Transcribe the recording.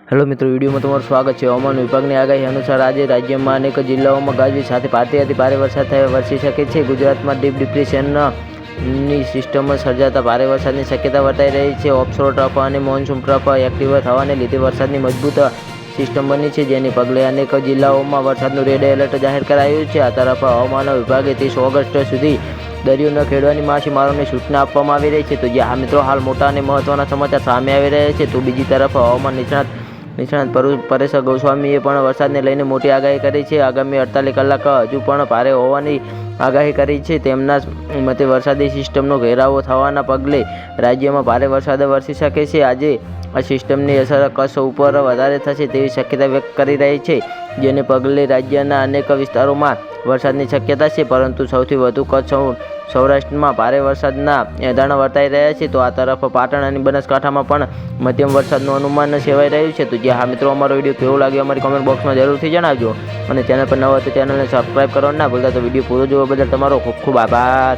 Hello મિત્રો, વિડીયોમાં તમારું સ્વાગત છે। હવામાન વિભાગની આગાહી અનુસાર આજે રાજ્યમાં અનેક જિલ્લાઓમાં ગાજવીજ સાથે ભારેથી ભારે વરસાદ વરસી શકે છે। ગુજરાતમાં ડીપ ડિપ્રેશનની સિસ્ટમ સર્જાતા ભારે વરસાદની શક્યતા વર્તાઈ રહી છે। ઓફશોર ટ્રફ અને મોન્સૂન ટ્રફ એક્ટિવ થવાને લીધે વરસાદની મજબૂત સિસ્ટમ બની છે, જેને પગલે અનેક જિલ્લાઓમાં વરસાદનું રેડ એલર્ટ જાહેર કરાયું છે। આ તરફ હવામાન વિભાગે 30 ઓગસ્ટ સુધી દરિયો ન ખેડવાની માછીમારોને સૂચના આપવામાં આવી રહી છે। તો જ્યાં મિત્રો હાલ મોટા અને મહત્વના સમાચાર સામે આવી રહ્યા છે, તો બીજી તરફ હવામાન નિષ્ણાત પરેશ ગોસ્વામીએ પણ વરસાદને લઈને મોટી આગાહી કરી છે। આગામી 48 કલાક હજુ પણ ભારે હોવાની આગાહી કરી છે। તેમના મતે વરસાદી સિસ્ટમનો ઘેરાવો થવાના પગલે રાજ્યમાં ભારે વરસાદ વરસી શકે છે। આજે આ સિસ્ટમની અસર કચ્છ ઉપર વધારે થશે તેવી શક્યતા વ્યક્ત કરી રહી છે, જેને પગલે રાજ્યના અનેક વિસ્તારોમાં વરસાદની શક્યતા છે, પરંતુ સૌથી વધુ કચ્છ સૌરાષ્ટ્રમાં ભારે વરસાદના એંધાણ વર્તાઈ રહ્યા છે। તો આ તરફ પાટણ અને બનાસકાંઠામાં પણ મધ્યમ વરસાદનું અનુમાન સેવાઈ રહ્યું છે। તો હા મિત્રો, અમારો વિડીયો કેવો લાગ્યો અમારી કોમેન્ટ બોક્સમાં જરૂરથી જણાવજો, અને ચેનલ પર નવા તો ચેનલને સબસ્ક્રાઈબ કરવાનું ના ભૂલતા। તો વિડીયો પૂરો જોવા બદલ તમારો ખૂબ ખૂબ આભાર।